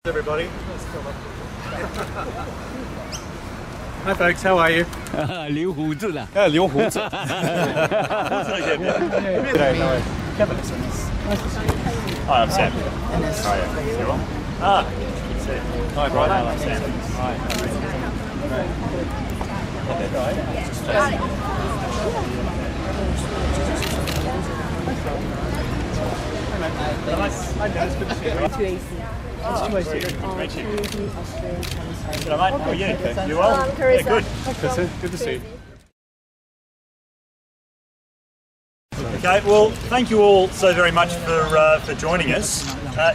Everybody. Hi folks, how are you? 留胡子了。留胡子。G'day, how are you? Kevin. Nice to see you. Hi, I'm Sam. How are you? You well? Good to see you. Hi, Brian. I'm Sam. Hi. Hi, Dennis. Good to see you. It's 2AC. Good to meet you. G'day, mate. How are you? You well? Yeah, good. Good to see you. Okay, well, thank you all so very much for joining us.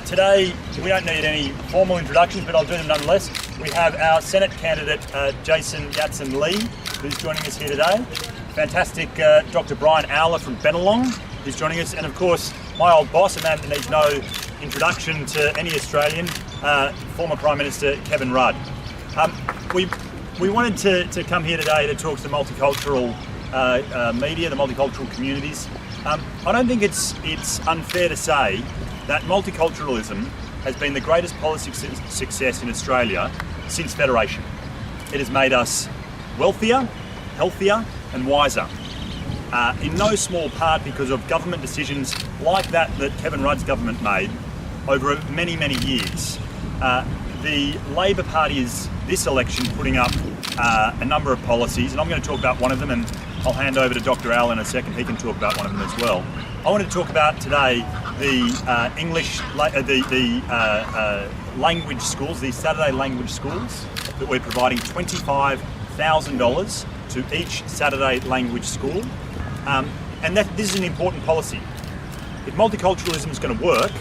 Today, we don't need any formal introductions, but I'll do them nonetheless. We have our Senate candidate, Jason Yat-sen Li, who's joining us here today. Fantastic Dr. Brian Owler from BENNELONG, who's joining us. And of course, my old boss, a man that needs no introduction to any Australian, former Prime Minister Kevin Rudd. We wanted to come here today to talk to the multicultural media, the multicultural communities. I don't think it's unfair to say that multiculturalism has been the greatest policy success in Australia since Federation. It has made us wealthier, healthier and wiser. In no small part because of government decisions like that Kevin Rudd's government made over many, many years. The Labor Party is this election putting up a number of policies, and I'm going to talk about one of them, and I'll hand over to Dr. Al in a second. He can talk about one of them as well. I want to talk about today the language schools, the Saturday language schools, that we're providing $25,000 to each Saturday language school. And this is an important policy. If multiculturalism is going to work,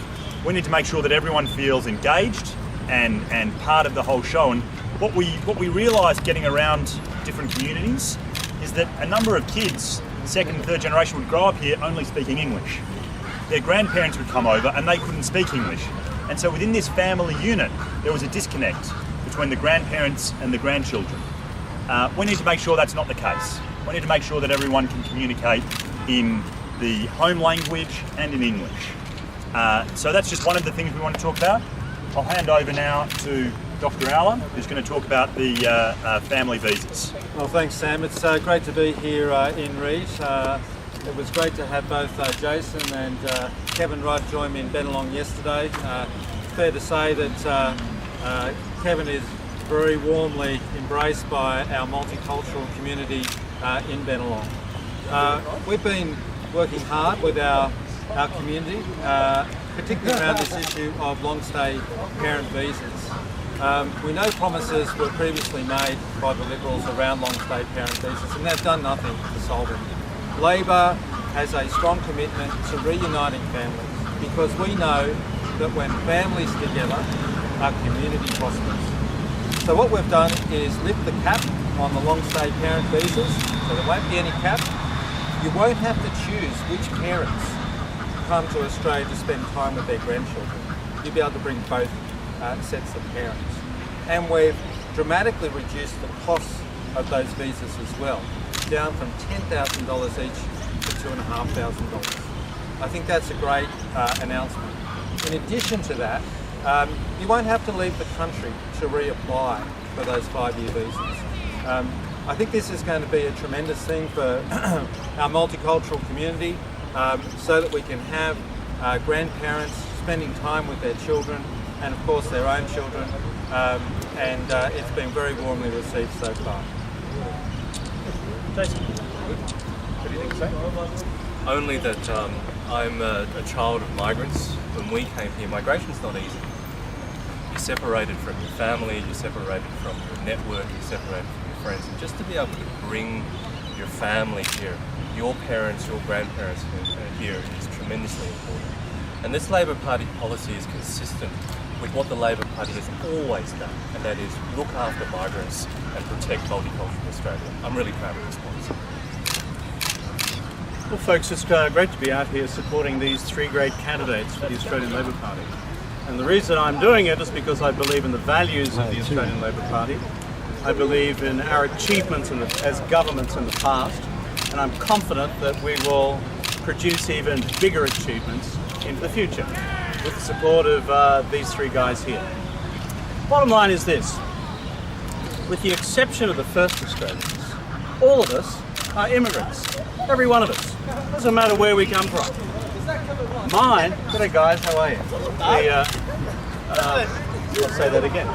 we need to make sure that everyone feels engaged and part of the whole show. And what we realised getting around different communities is that a number of kids, second and third generation, would grow up here only speaking English. Their grandparents would come over and they couldn't speak English. And so within this family unit, there was a disconnect between the grandparents and the grandchildren. We need to make sure that's not the case. We need to make sure that everyone can communicate in the home language and in English. So that's just one of the things we want to talk about. I'll hand over now to Dr. Owler, who's going to talk about the family visas. Well, thanks, Sam. It's great to be here in REID. It was great to have both Jason and Kevin Rudd join me in BENNELONG yesterday. Fair to say that Kevin is very warmly embraced by our multicultural community in BENNELONG. We've been working hard with our community, particularly around this issue of long-stay parent visas. We know promises were previously made by the Liberals around long-stay parent visas, and they've done nothing to solve it. Labor has a strong commitment to reuniting families, because we know that when families together, our community prospers. So what we've done is lift the cap on the long-stay parent visas, so there won't be any cap. You won't have to choose which parents come to Australia to spend time with their grandchildren. You'll be able to bring both sets of parents. And we've dramatically reduced the costs of those visas as well, down from $10,000 each to $2,500. I think that's a great announcement. In addition to that, you won't have to leave the country to reapply for those 5-year visas. I think this is going to be a tremendous thing for our multicultural community, so that we can have grandparents spending time with their children and of course their own children, and it's been very warmly received so far. Jason, what do you think to say? Only that I'm a child of migrants. When we came here, migration's not easy. You're separated from your family, you're separated from your network, you're separated from your friends, and just to be able to bring your family here, your parents, your grandparents here, is tremendously important. And this Labor Party policy is consistent with what the Labor Party has always done, and that is look after migrants and protect multicultural Australia. I'm really proud of this policy. Well folks, it's great to be out here supporting these 3 great candidates for the Australian Labor Party. And the reason I'm doing it is because I believe in the values of the Australian Labor Party. I believe in our achievements as governments in the past, and I'm confident that we will produce even bigger achievements into the future with the support of these 3 guys here. Bottom line is this. With the exception of the first Australians, all of us are immigrants. Every one of us. Doesn't matter where we come from. Mine, g'day guys, how are you? I'll say that again.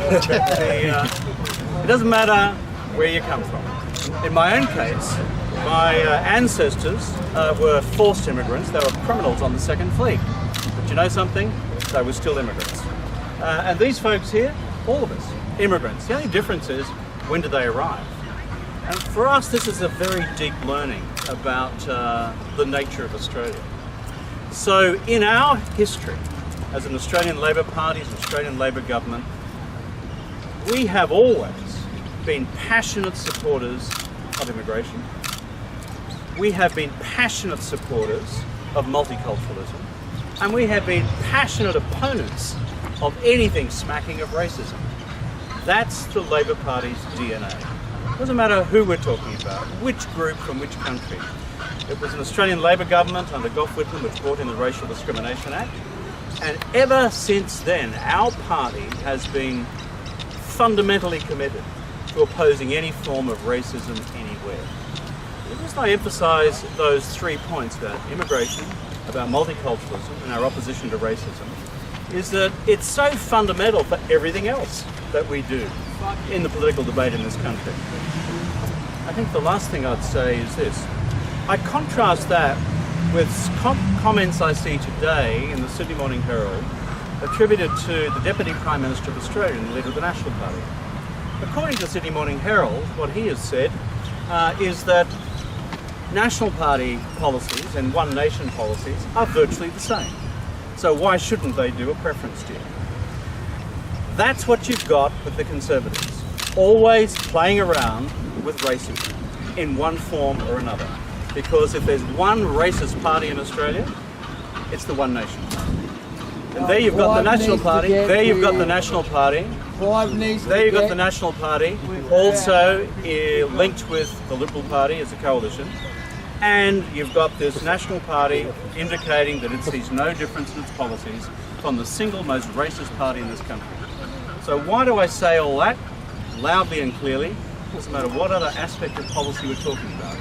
It doesn't matter where you come from. In my own case, my ancestors were forced immigrants. They were criminals on the Second Fleet. But you know something? They were still immigrants. And these folks here, all of us, immigrants. The only difference is, when did they arrive? And for us, this is a very deep learning about the nature of Australia. So in our history, as an Australian Labor Party, as an Australian Labor government, we have always been passionate supporters of immigration. We have been passionate supporters of multiculturalism. And we have been passionate opponents of anything smacking of racism. That's the Labor Party's DNA. Doesn't matter who we're talking about, which group from which country. It was an Australian Labor government under Gough Whitlam which brought in the Racial Discrimination Act. And ever since then, our party has been fundamentally committed to opposing any form of racism anywhere. The reason I emphasise those 3 points about immigration, about multiculturalism and our opposition to racism is that it's so fundamental for everything else that we do in the political debate in this country. I think the last thing I'd say is this. I contrast that with comments I see today in the Sydney Morning Herald attributed to the Deputy Prime Minister of Australia and the leader of the National Party. According to the Sydney Morning Herald, what he has said is that National Party policies and One Nation policies are virtually the same. So why shouldn't they do a preference deal? That's what you've got with the Conservatives, always playing around with racism in one form or another. Because if there's one racist party in Australia, it's the One Nation Party. And there you've got the National Party, there you've got the National Party, there you've got the National Party, also linked with the Liberal Party as a coalition. And you've got this National Party indicating that it sees no difference in its policies from the single most racist party in this country. So why do I say all that? Loudly and clearly, doesn't matter what other aspect of policy we're talking about.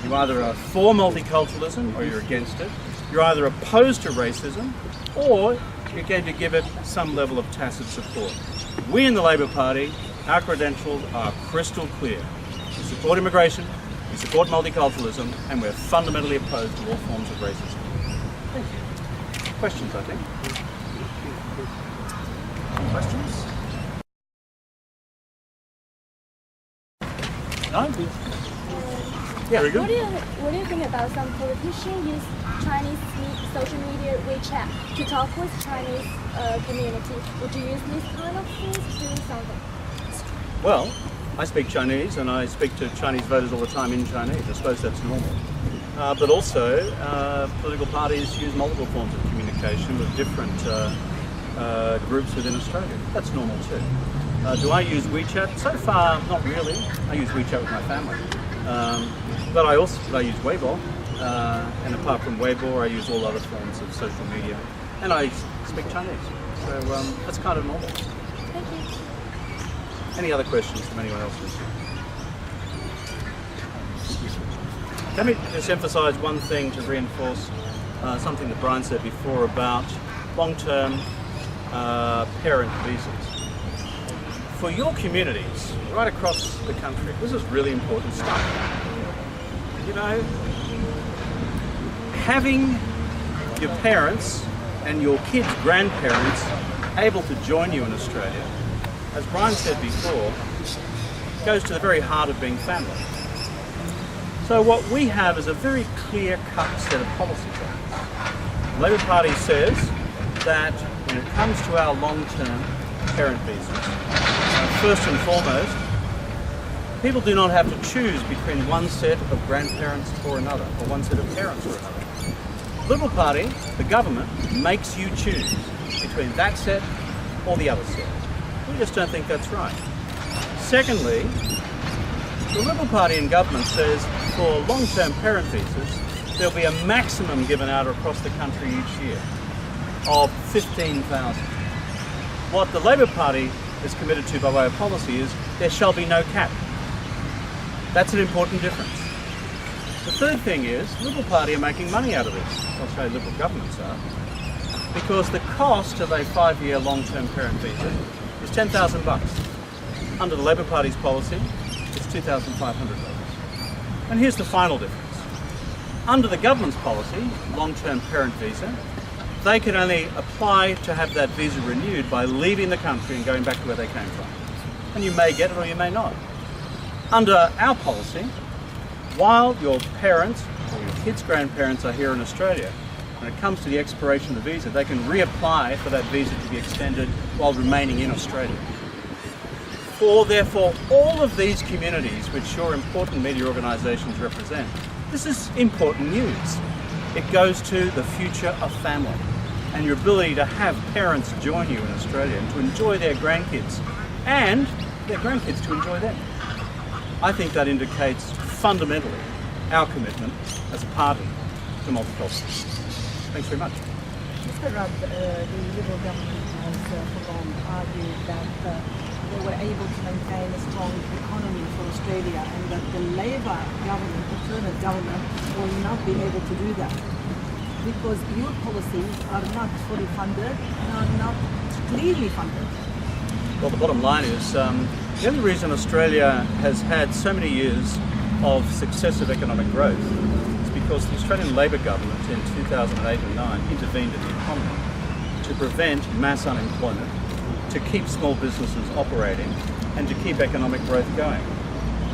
You either are for multiculturalism or you're against it. You're either opposed to racism or you're going to give it some level of tacit support. We in the Labor Party, our credentials are crystal clear. We support immigration, we support multiculturalism, and we're fundamentally opposed to all forms of racism. Thank you. Questions, I think. Questions? No? Yeah, very good. What do you think about some politicians use Chinese social media WeChat to talk with Chinese community? Would you use these kind of things to do something? Well, I speak Chinese and I speak to Chinese voters all the time in Chinese. I suppose that's normal. But also, political parties use multiple forms of communication with different groups within Australia. That's normal too. Do I use WeChat? So far, not really. I use WeChat with my family. But I use Weibo, and apart from Weibo, I use all other forms of social media, and I speak Chinese. So that's kind of normal. Thank you. Any other questions from anyone else? Let me just emphasise one thing to reinforce something that Brian said before about long-term parent visas. For your communities right across the country, this is really important stuff. You know, having your parents and your kids' grandparents able to join you in Australia, as Brian said before, goes to the very heart of being family. So what we have is a very clear-cut set of policies. The Labor Party says that when it comes to our long-term parent visas, first and foremost, people do not have to choose between one set of grandparents or another, or one set of parents or another. The Liberal Party, the government, makes you choose between that set or the other set. We just don't think that's right. Secondly, the Liberal Party in government says for long-term parent visas, there'll be a maximum given out across the country each year of 15,000. What the Labor Party is committed to by way of policy is there shall be no cap. That's an important difference. The third thing is, Liberal Party are making money out of this. Australian Liberal governments are. Because the cost of a 5-year long-term parent visa is $10,000. Under the Labor Party's policy, it's $2,500. And here's the final difference. Under the government's policy, long-term parent visa, they can only apply to have that visa renewed by leaving the country and going back to where they came from. And you may get it or you may not. Under our policy, while your parents or your kids' grandparents are here in Australia, when it comes to the expiration of the visa, they can reapply for that visa to be extended while remaining in Australia. For therefore all of these communities which your important media organisations represent, this is important news. It goes to the future of family and your ability to have parents join you in Australia and to enjoy their grandkids and their grandkids to enjoy them. I think that indicates fundamentally our commitment as a party to multiculturalism. Thanks very much. Mr. Rudd, the Liberal government has for long argued that they were able to maintain a strong economy for Australia and that the Labor government, the current government, will not be able to do that because your policies are not fully funded and are not clearly funded. Well, the bottom line is the only reason Australia has had so many years of successive economic growth is because the Australian Labor government in 2008 and 9 intervened in the economy to prevent mass unemployment, to keep small businesses operating and to keep economic growth going.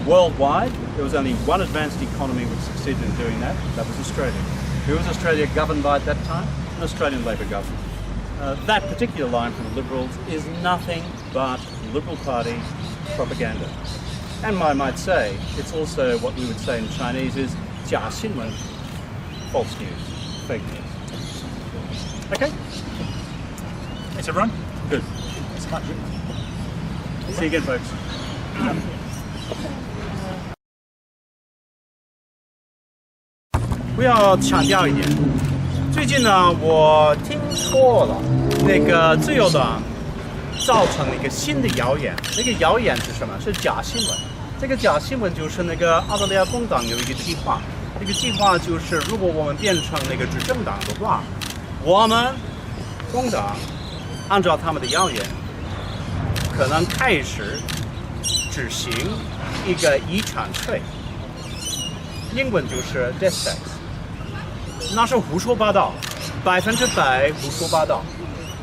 Worldwide, there was only one advanced economy which succeeded in doing that. That was Australia. Who was Australia governed by at that time? An Australian Labor government. That particular line from the Liberals is nothing but Liberal Party propaganda. And I might say, it's also what we would say in Chinese is 假新闻, false news, fake news. Okay? Thanks, everyone. Good. Thanks so much. See you again, folks. 我要强调一点，最近呢，我听说了那个自由党造成了一个新的谣言，那个谣言是什么？是假新闻。这个假新闻就是那个澳大利亚工党有一个计划，这个计划就是如果我们变成那个执政党的话，我们工党按照他们的谣言，可能开始执行一个遗产税，英文就是 death tax。那是胡说八道，100%胡说八道，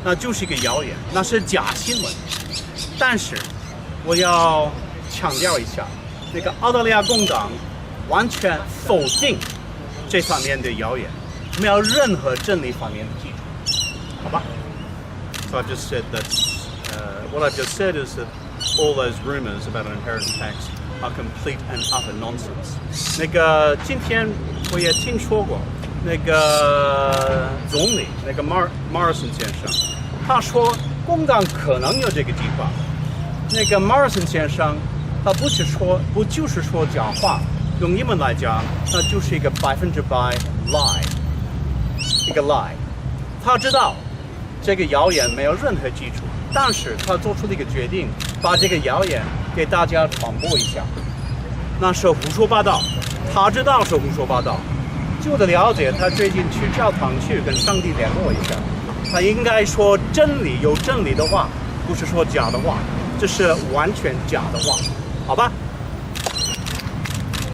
那就是一个谣言，那是假新闻。但是我要强调一下，那个澳大利亚工党完全否定这方面的谣言，没有任何真理方面的基础，好吧 ？So I've just said that what I've just said is that all those rumors about an inheritance tax are complete and utter nonsense. 那个今天我也听说过。那个总理，那个 Morrison 先生，他说工党可能有这个计划。那个 Morrison 先生，他不就是说假话，用英文来讲，那就是一个100% lie， 一个 lie。他知道这个谣言没有任何基础，但是他做出了一个决定，把这个谣言给大家传播一下，那是胡说八道。他知道是胡说八道。据我的了解，他最近去教堂去跟上帝联络一下，他应该说真理，有真理的话，不是说假的话，这是完全假的话，好吧？